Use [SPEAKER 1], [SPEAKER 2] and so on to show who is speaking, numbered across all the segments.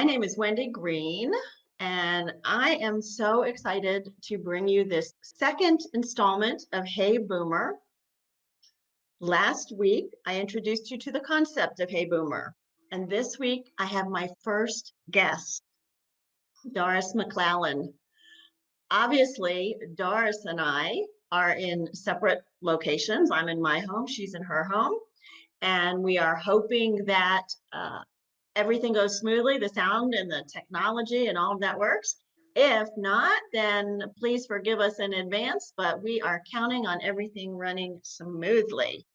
[SPEAKER 1] My name is Wendy Green, and I am so excited to bring you this second installment of Hey Boomer. Last week, I introduced you to the concept of Hey Boomer, and this week I have my first guest, Doris McLallen. Obviously, Doris and I are in separate locations. I'm in my home, she's in her home, and we are hoping that everything goes smoothly, the sound and the technology and all of that works. If not, then please forgive us in advance, but we are counting on everything running smoothly.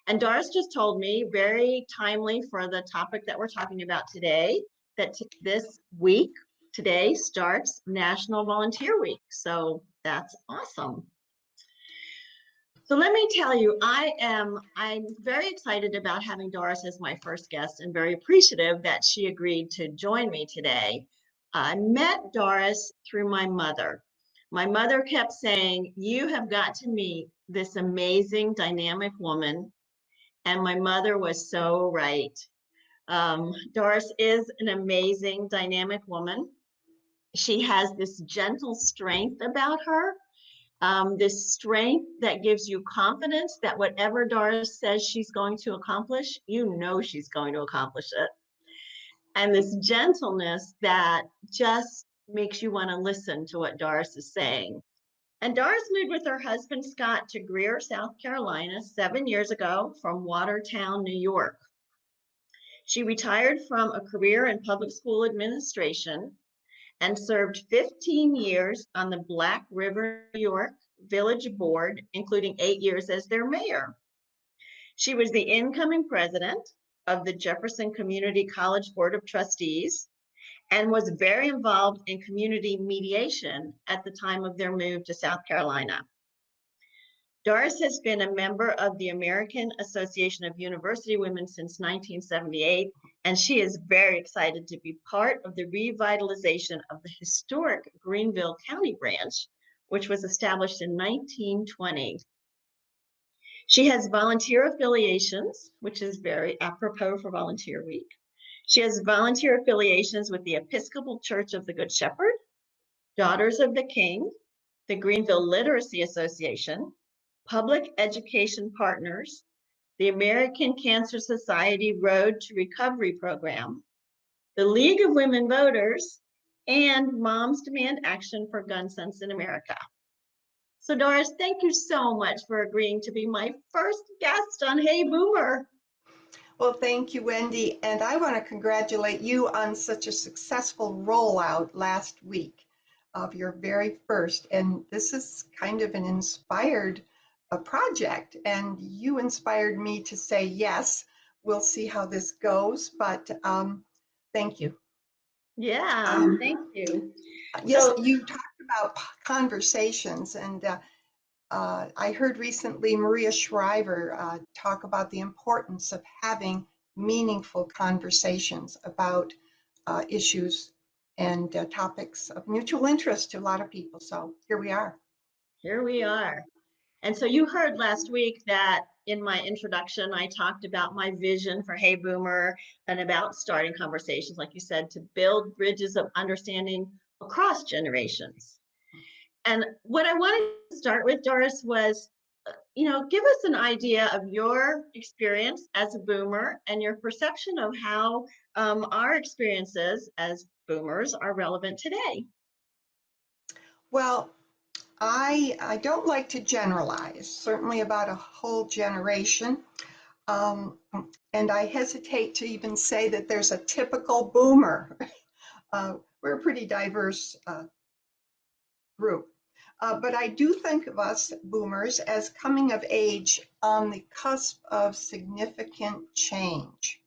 [SPEAKER 1] And Doris just told me, very timely for the topic that we're talking about today, that this week, today starts National Volunteer Week. So that's awesome. So let me tell you, I'm very excited about having Doris as my first guest and very appreciative that she agreed to join me today. I met Doris through my mother. My mother kept saying, you have got to meet this amazing, dynamic woman. And my mother was so right. Doris is an amazing, dynamic woman. She has this gentle strength about her. This strength that gives you confidence that whatever Doris says she's going to accomplish, you know she's going to accomplish it. And this gentleness that just makes you want to listen to what Doris is saying. And Doris moved with her husband, Scott, to Greer, South Carolina, 7 years ago from Watertown, New York. She retired from a career in public school administration and served 15 years on the Black River, New York Village Board, including 8 years as their mayor. She was the incoming president of the Jefferson Community College Board of Trustees and was very involved in community mediation at the time of their move to South Carolina. Doris has been a member of the American Association of University Women since 1978, and she is very excited to be part of the revitalization of the historic Greenville County branch, which was established in 1920. She has volunteer affiliations, which is very apropos for Volunteer Week. She has volunteer affiliations with the Episcopal Church of the Good Shepherd, Daughters of the King, the Greenville Literacy Association, Public Education Partners, the American Cancer Society Road to Recovery Program, the League of Women Voters, and Moms Demand Action for Gun Sense in America. So Doris, thank you so much for agreeing to be my first guest on Hey Boomer.
[SPEAKER 2] Well, thank you, Wendy, and I want to congratulate you on such a successful rollout last week of your very first, and this is kind of an inspired project, and you inspired me to say yes. We'll see how this goes, but thank you.
[SPEAKER 1] Yeah, thank you.
[SPEAKER 2] Yes, you talked about conversations, and I heard recently Maria Shriver talk about the importance of having meaningful conversations about issues and topics of mutual interest to a lot of people. So here we are.
[SPEAKER 1] Here we are. And so you heard last week that in my introduction, I talked about my vision for Hey Boomer and about starting conversations, like you said, to build bridges of understanding across generations. And what I wanted to start with, Doris, was, give us an idea of your experience as a boomer and your perception of how our experiences as boomers are relevant today.
[SPEAKER 2] Well, I don't like to generalize, certainly about a whole generation. And I hesitate to even say that there's a typical boomer. We're a pretty diverse group. But I do think of us boomers as coming of age on the cusp of significant change.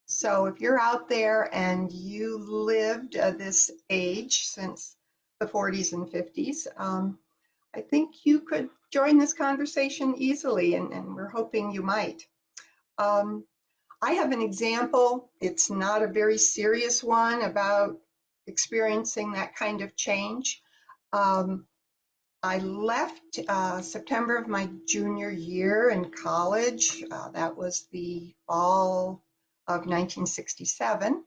[SPEAKER 2] So if you're out there and you lived this age since the 40s and 50s, I think you could join this conversation easily, and we're hoping you might. I have an example. It's not a very serious one about experiencing that kind of change. I left September of my junior year in college. That was the fall of 1967.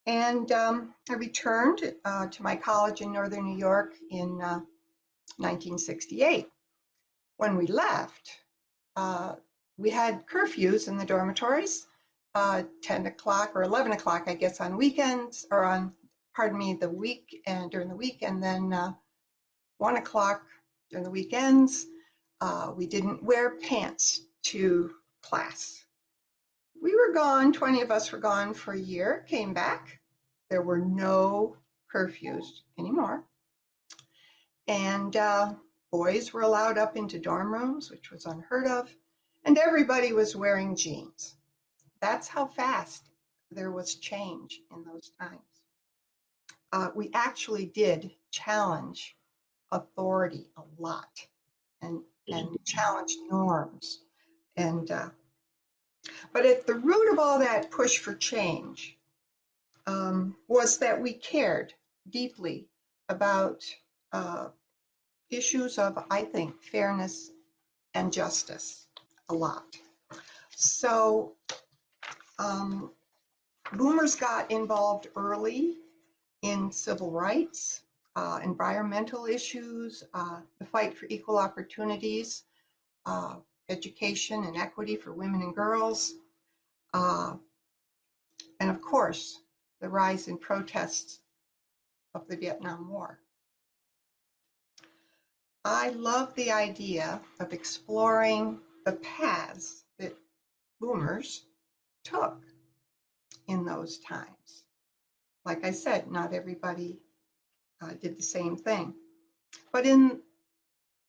[SPEAKER 2] And I returned to my college in Northern New York in 1968. When we left, we had curfews in the dormitories, 10 o'clock or 11 o'clock, I guess, on weekends, or on, pardon me, the week and during the week, and then 1 o'clock during the weekends. We didn't wear pants to class. We were gone, 20 of us were gone for a year, came back. There were no curfews anymore. And boys were allowed up into dorm rooms, which was unheard of. And everybody was wearing jeans. That's how fast there was change in those times. We actually did challenge authority a lot and challenge norms. And but at the root of all that push for change was that we cared deeply about issues of, I think, fairness and justice a lot. So boomers got involved early in civil rights, environmental issues, the fight for equal opportunities, education and equity for women and girls, and of course, the rise in protests of the Vietnam War. I love the idea of exploring the paths that boomers took in those times. Like I said, not everybody did the same thing. But in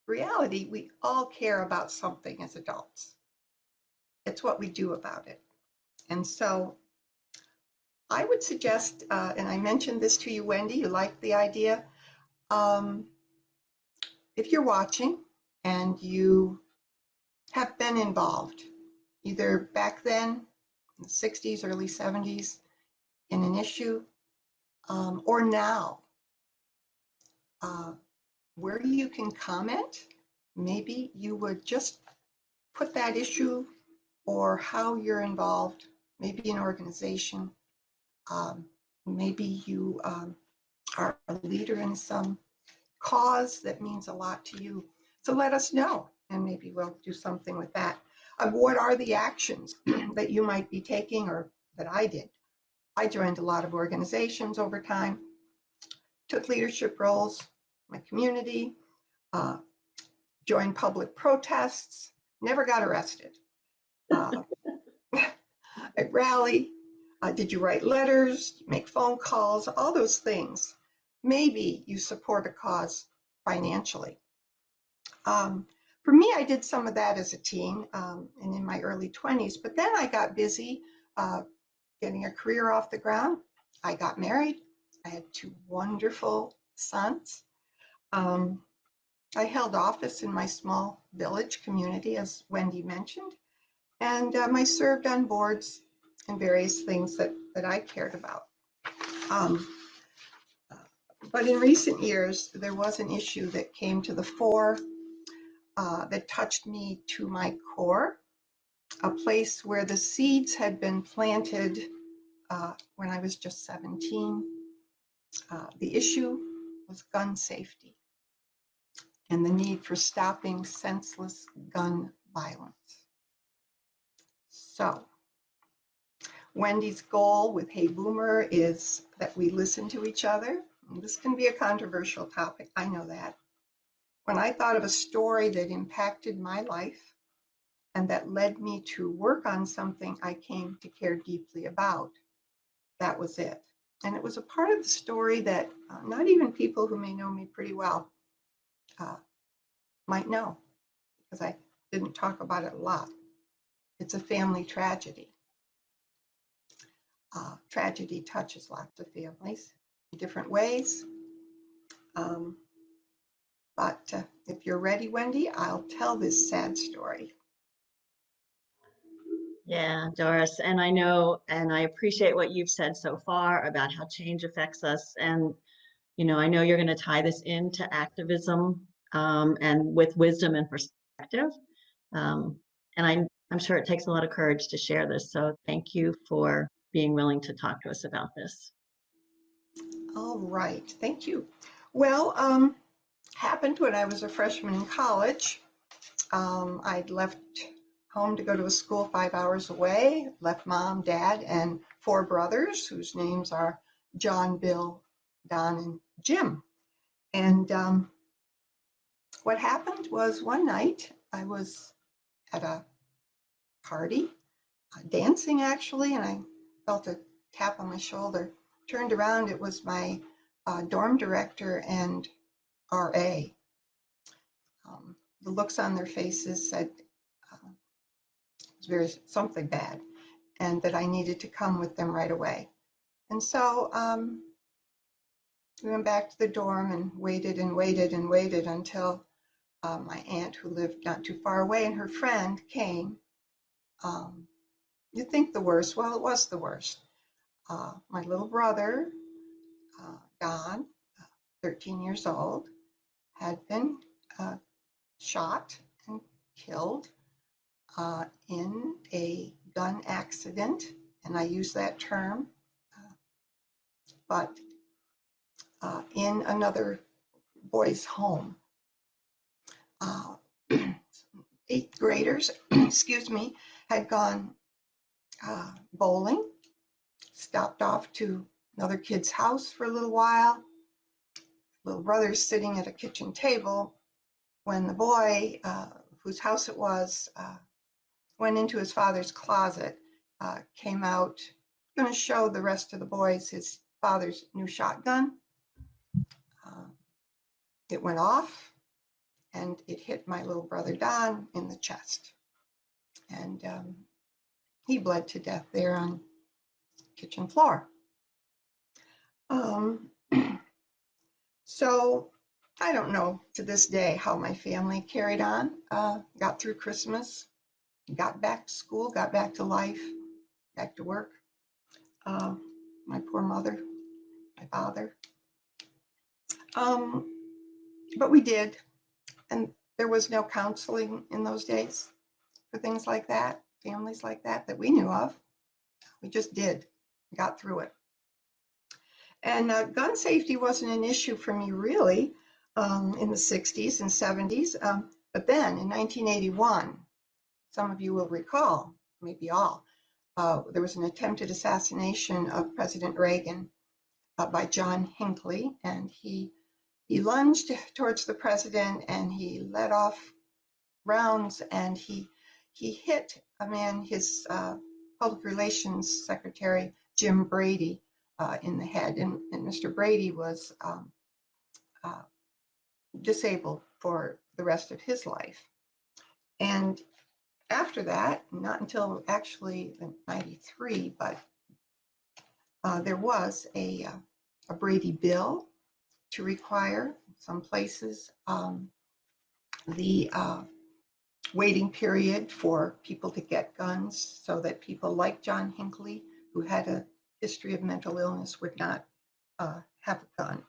[SPEAKER 2] reality, we all care about something as adults. It's what we do about it. And so I would suggest, and I mentioned this to you, Wendy, you like the idea. If you're watching and you have been involved, either back then, in the 60s, early 70s, in an issue, or now, where you can comment, maybe you would just put that issue or how you're involved, maybe an organization, maybe you are a leader in some cause that means a lot to you. So let us know, and maybe we'll do something with that. What are the actions that you might be taking, or that I did? I joined a lot of organizations over time, took leadership roles in my community, joined public protests, never got arrested. I rally, did you write letters, make phone calls, all those things. Maybe you support a cause financially. For me, I did some of that as a teen and in my early 20s, but then I got busy getting a career off the ground. I got married. I had 2 wonderful sons. I held office in my small village community, as Wendy mentioned, and I served on boards and various things that I cared about. But in recent years, there was an issue that came to the fore that touched me to my core, a place where the seeds had been planted when I was just 17. The issue was gun safety and the need for stopping senseless gun violence. So, Wendy's goal with Hey Boomer is that we listen to each other. This can be a controversial topic, I know that. When I thought of a story that impacted my life and that led me to work on something I came to care deeply about, that was it. And it was a part of the story that not even people who may know me pretty well might know, because I didn't talk about it a lot. It's a family tragedy. Tragedy touches lots of families in different ways. But if you're ready, Wendy, I'll tell this sad story.
[SPEAKER 1] Yeah, Doris, and I know, and I appreciate what you've said so far about how change affects us. And, you know, I know you're going to tie this into activism and with wisdom and perspective. And I'm sure it takes a lot of courage to share this. So thank you for being willing to talk to us about this.
[SPEAKER 2] All right, thank you. Well, happened when I was a freshman in college. I'd left home to go to a school 5 hours away, left mom, dad, and 4 brothers whose names are John, Bill, Don, and Jim. And what happened was one night I was at a party, dancing actually, and I felt a tap on my shoulder. Turned around, it was my dorm director and RA. The looks on their faces said it was very something bad, and that I needed to come with them right away. And so we went back to the dorm and waited and waited and waited until my aunt, who lived not too far away, and her friend came. You'd think the worst. Well, it was the worst. My little brother, Don, 13 years old, had been shot and killed in a gun accident, and I use that term, but in another boy's home. 8th graders, excuse me, had gone bowling, stopped off to another kid's house for a little while. Little brother's sitting at a kitchen table when the boy, whose house it was, went into his father's closet, came out, going to show the rest of the boys his father's new shotgun. It went off and it hit my little brother Don in the chest. And he bled to death there on the kitchen floor. So I don't know to this day how my family carried on, got through Christmas, got back to school, got back to life, back to work. My poor mother, my father. But we did, and there was no counseling in those days for things like that, families like that we knew of. We just did, got through it. And gun safety wasn't an issue for me really in the 60s and 70s. But then in 1981, some of you will recall, maybe all, there was an attempted assassination of President Reagan by John Hinckley, and he lunged towards the president and he let off rounds, and he hit a man, his public relations secretary, Jim Brady, in the head. And Mr. Brady was disabled for the rest of his life. And after that, not until actually 93, but there was a Brady bill to require some places the waiting period for people to get guns, so that people like John Hinckley, who had a history of mental illness, would not have a gun.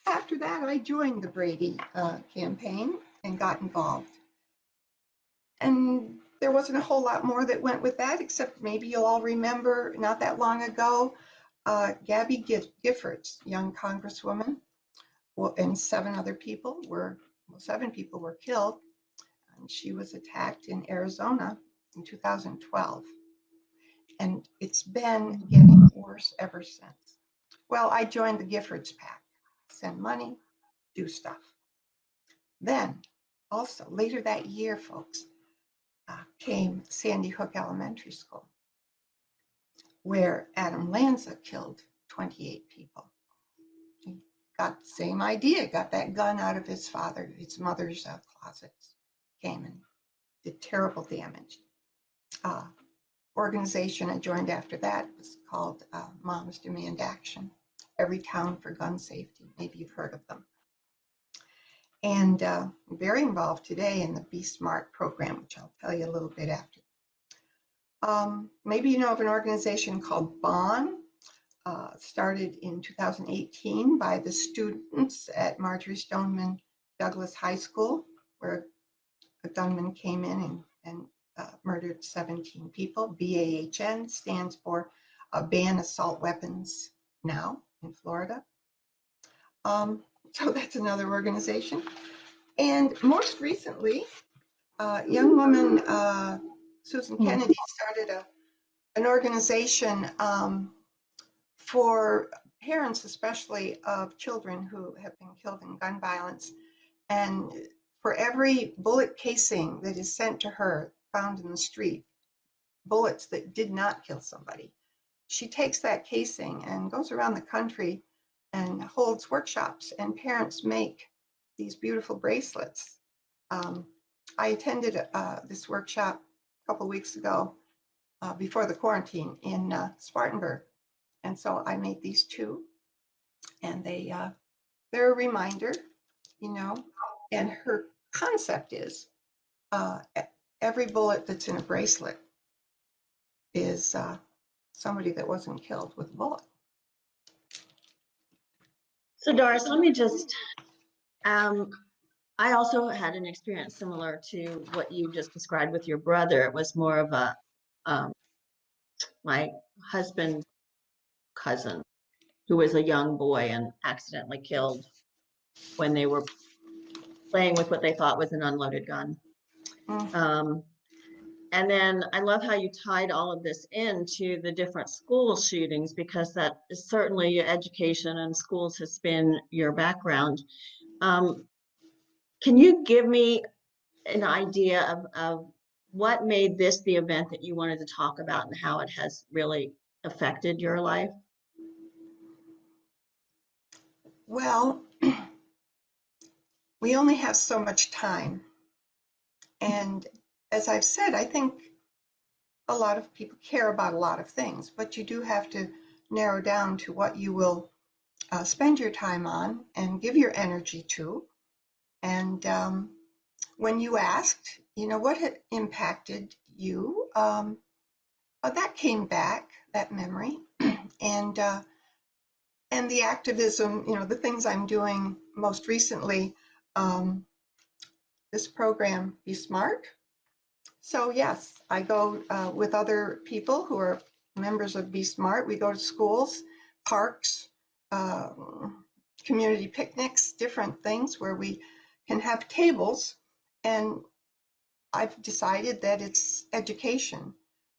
[SPEAKER 2] After that, I joined the Brady campaign and got involved. And there wasn't a whole lot more that went with that, except maybe you'll all remember not that long ago, Gabby Giffords, young congresswoman, and 7 people were killed. And she was attacked in Arizona in 2012. And it's been getting worse ever since. Well, I joined the Giffords PAC, send money, do stuff. Then, also later that year, folks, came Sandy Hook Elementary School, where Adam Lanza killed 28 people. He got the same idea, got that gun out of his mother's closets, came and did terrible damage. Organization I joined after that was called Moms Demand Action, Every Town for Gun Safety. Maybe you've heard of them. And I'm very involved today in the BeSmart program, which I'll tell you a little bit after. Maybe you know of an organization called BON, started in 2018 by the students at Marjorie Stoneman Douglas High School, where a gunman came in and murdered 17 people. BAHN stands for Ban Assault Weapons now in Florida. So that's another organization. And most recently, a young woman, Susan Kennedy, started an organization for parents, especially of children who have been killed in gun violence. And for every bullet casing that is sent to her, found in the street, bullets that did not kill somebody, she takes that casing and goes around the country and holds workshops, and parents make these beautiful bracelets. I attended this workshop a couple weeks ago before the quarantine in Spartanburg. And so I made these two, and they're a reminder, you know, and her concept is every bullet that's in a bracelet is somebody that wasn't killed with a bullet.
[SPEAKER 1] So Doris, let me just, I also had an experience similar to what you just described with your brother. It was more of a, my husband's cousin, who was a young boy and accidentally killed when they were playing with what they thought was an unloaded gun. And then I love how you tied all of this into the different school shootings, because that is certainly education and schools has been your background. Can you give me an idea of what made this the event that you wanted to talk about and how it has really affected your life?
[SPEAKER 2] Well, we only have so much time. And as I've said, I think a lot of people care about a lot of things, but you do have to narrow down to what you will spend your time on and give your energy to. And when you asked, you know, what had impacted you, that came back, that memory, and the activism, you know, the things I'm doing most recently, this program, BeSmart. So yes, I go with other people who are members of BeSmart. We go to schools, parks, community picnics, different things where we can have tables. And I've decided that it's education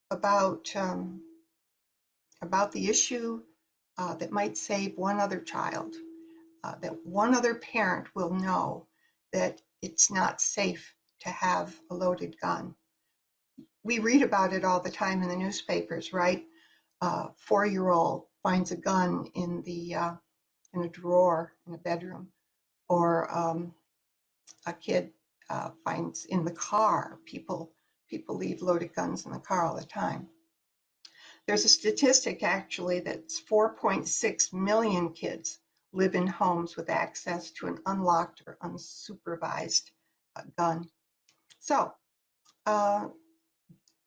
[SPEAKER 2] about the issue that might save one other child, that one other parent will know that it's not safe to have a loaded gun. We read about it all the time in the newspapers, right? 4-year-old finds a gun in a drawer in a bedroom, or a kid finds in the car. People leave loaded guns in the car all the time. There's a statistic actually that's 4.6 million kids live in homes with access to an unlocked or unsupervised gun. So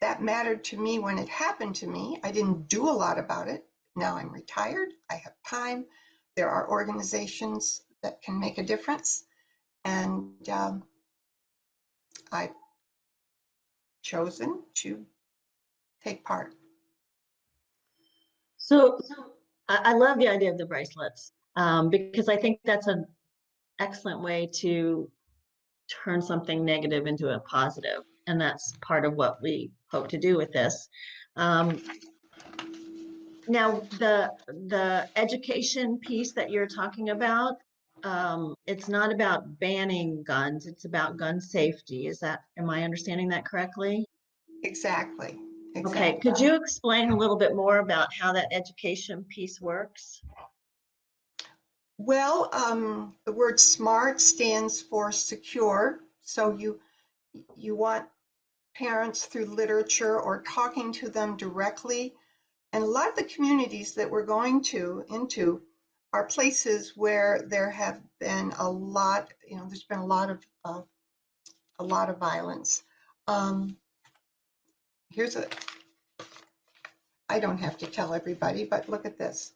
[SPEAKER 2] that mattered to me when it happened to me. I didn't do a lot about it. Now I'm retired. I have time. There are organizations that can make a difference. And I've chosen to take part.
[SPEAKER 1] So I love the idea of the bracelets, because I think that's an excellent way to turn something negative into a positive. And that's part of what we hope to do with this. Now, the education piece that you're talking about, it's not about banning guns, it's about gun safety. Am I understanding that correctly?
[SPEAKER 2] Exactly.
[SPEAKER 1] Okay, could you explain a little bit more about how that education piece works?
[SPEAKER 2] Well, the word SMART stands for secure. So you want parents through literature or talking to them directly. And a lot of the communities that we're going into are places where there have been a lot, you know, there's been a lot of violence. I don't have to tell everybody, but look at this.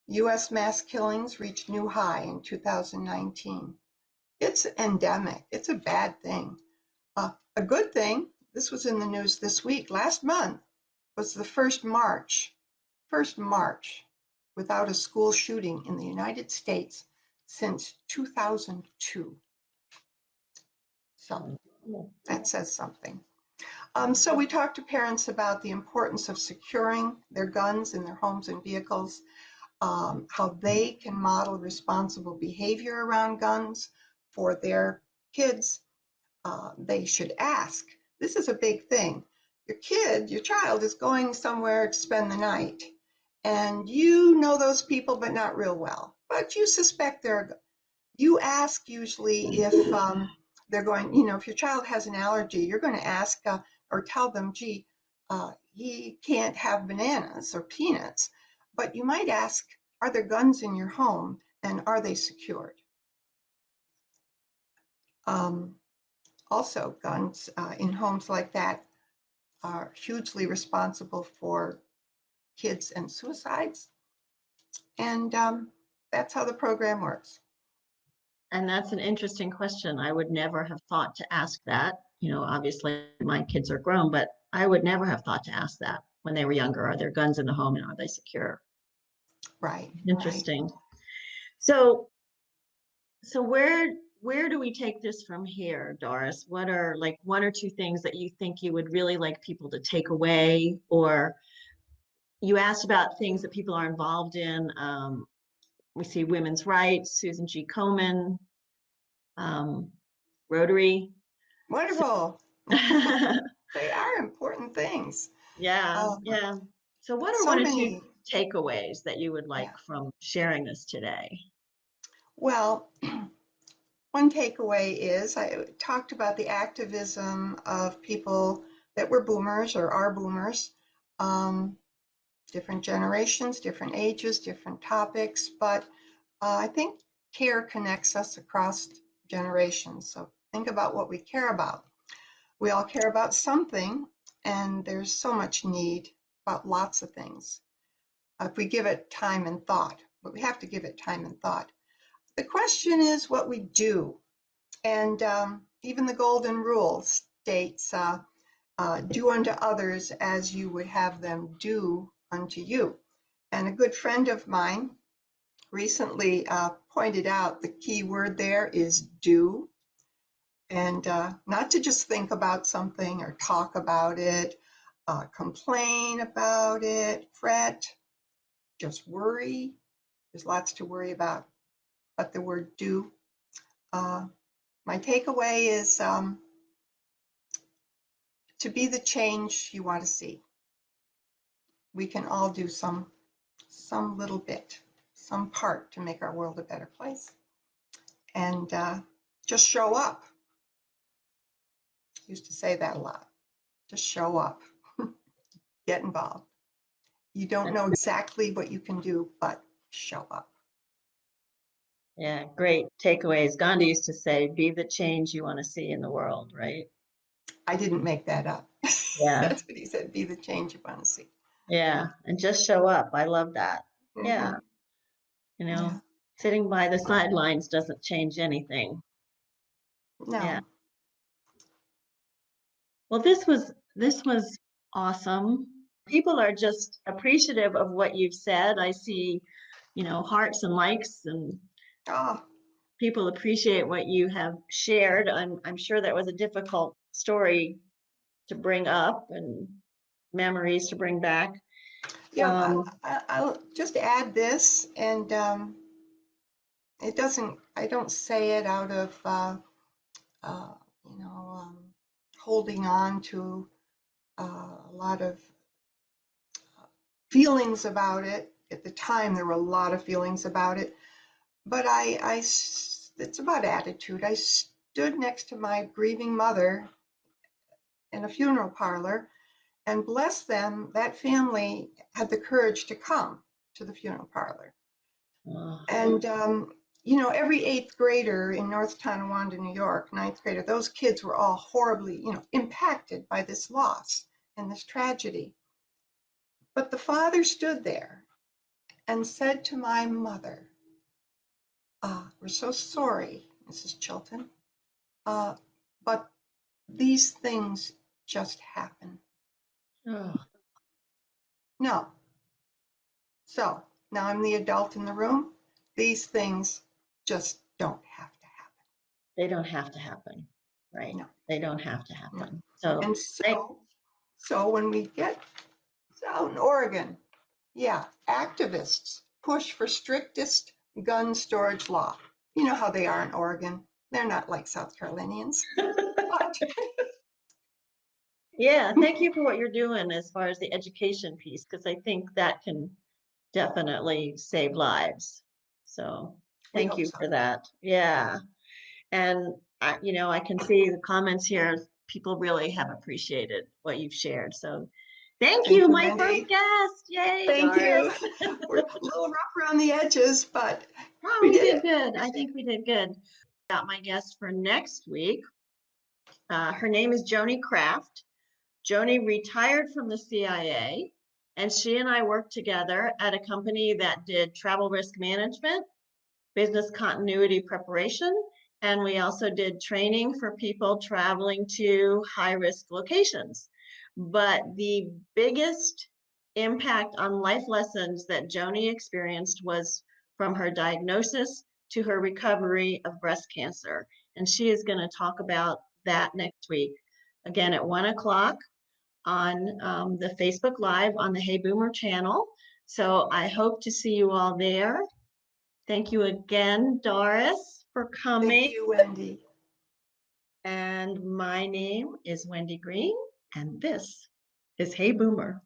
[SPEAKER 2] U.S. mass killings reached new high in 2019. It's endemic. It's a bad thing. A good thing, this was in the news this week, last month, was the first march without a school shooting in the United States since 2002. So that says something. So we talked to parents about the importance of securing their guns in their homes and vehicles, how they can model responsible behavior around guns for their kids. They should ask. This is a big thing. Your child is going somewhere to spend the night, and you know those people, but not real well. But you suspect you ask usually if they're going, if your child has an allergy, you're going to ask or tell them, gee, he can't have bananas or peanuts. But you might ask, are there guns in your home and are they secured? Also, guns in homes like that are hugely responsible for kids and suicides. And that's how the program works.
[SPEAKER 1] And that's an interesting question. I would never have thought to ask that. Obviously my kids are grown, but I would never have thought to ask that when they were younger. Are there guns in the home and are they secure?
[SPEAKER 2] Right.
[SPEAKER 1] Interesting.
[SPEAKER 2] Right.
[SPEAKER 1] So where do we take this from here, Doris? What are like one or two things that you think you would really like people to take away? Or you asked about things that people are involved in. We see women's rights, Susan G. Komen, Rotary.
[SPEAKER 2] Wonderful. They are important things.
[SPEAKER 1] Yeah. So what are
[SPEAKER 2] So
[SPEAKER 1] one or two
[SPEAKER 2] many.
[SPEAKER 1] takeaways that you would like
[SPEAKER 2] Yeah.
[SPEAKER 1] from sharing this today?
[SPEAKER 2] Well, one takeaway is I talked about the activism of people that were boomers or are boomers, different generations, different ages, different topics, but I think care connects us across generations. So think about what we care about. We all care about something, and there's so much need about lots of things. If we give it time and thought, but we have to give it time and thought. The question is what we do. And even the golden rule states, do unto others as you would have them do unto you. And a good friend of mine recently pointed out the key word there is do. And not to just think about something or talk about it, complain about it, fret, just worry. There's lots to worry about, but the word do. My takeaway is to be the change you want to see. We can all do some little bit, some part to make our world a better place. And just show up. Used to say that a lot. Just show up. Get involved. You don't know exactly what you can do, but show up.
[SPEAKER 1] Yeah, great takeaways. Gandhi used to say, be the change you want to see in the world, right?
[SPEAKER 2] I didn't make that up.
[SPEAKER 1] Yeah.
[SPEAKER 2] That's what he said, be the change you want to see.
[SPEAKER 1] Yeah. And just show up. I love that. Yeah.
[SPEAKER 2] Yeah.
[SPEAKER 1] Sitting by the sidelines doesn't change anything.
[SPEAKER 2] No.
[SPEAKER 1] Yeah. Well, this was awesome. People are just appreciative of what you've said. I see, hearts and likes, and
[SPEAKER 2] Oh,
[SPEAKER 1] people appreciate what you have shared. I'm sure that was a difficult story to bring up and memories to bring back.
[SPEAKER 2] yeah. I'll just add this, and it doesn't. I don't say it out of uh, holding on to a lot of feelings about it. At the time, there were a lot of feelings about it, but it's about attitude. I stood next to my grieving mother in a funeral parlor, and bless them, that family had the courage to come to the funeral parlor. And every eighth grader in North Tonawanda, New York, ninth grader, those kids were all horribly, impacted by this loss and this tragedy. But the father stood there and said to my mother, we're so sorry, Mrs. Chilton, but these things just happen.
[SPEAKER 1] Oh.
[SPEAKER 2] No. So Now I'm the adult in the room. These things just don't have to happen.
[SPEAKER 1] They don't have to happen, right?
[SPEAKER 2] No.
[SPEAKER 1] They don't have to
[SPEAKER 2] No.
[SPEAKER 1] happen. So,
[SPEAKER 2] And so when we get out in Oregon, yeah, activists push for strictest gun storage law. You know how they are in Oregon. They're not like South Carolinians. But
[SPEAKER 1] yeah, thank you for what you're doing as far as the education piece, because I think that can definitely save lives. So
[SPEAKER 2] we
[SPEAKER 1] thank
[SPEAKER 2] hope
[SPEAKER 1] you
[SPEAKER 2] so.
[SPEAKER 1] for that. Yeah. And I can see the comments here. People really have appreciated what you've shared. So thank you, my
[SPEAKER 2] Wendy.
[SPEAKER 1] first guest. Yay,
[SPEAKER 2] Thank
[SPEAKER 1] Doris.
[SPEAKER 2] you. We're a little rough around the edges, but
[SPEAKER 1] Oh,
[SPEAKER 2] we
[SPEAKER 1] we
[SPEAKER 2] did
[SPEAKER 1] did
[SPEAKER 2] it.
[SPEAKER 1] good. I think we did good. Got my guest for next week. Her name is Joni Kraft. Joni retired from the CIA, and she and I worked together at a company that did travel risk management, business continuity preparation, and we also did training for people traveling to high-risk locations. But the biggest impact on life lessons that Joni experienced was from her diagnosis to her recovery of breast cancer. And she is going to talk about that next week, again at 1 o'clock on the Facebook Live on the Hey Boomer channel. So I hope to see you all there. Thank you again, Doris, for coming.
[SPEAKER 2] Thank you, Wendy.
[SPEAKER 1] And my name is Wendy Green, and this is Hey Boomer.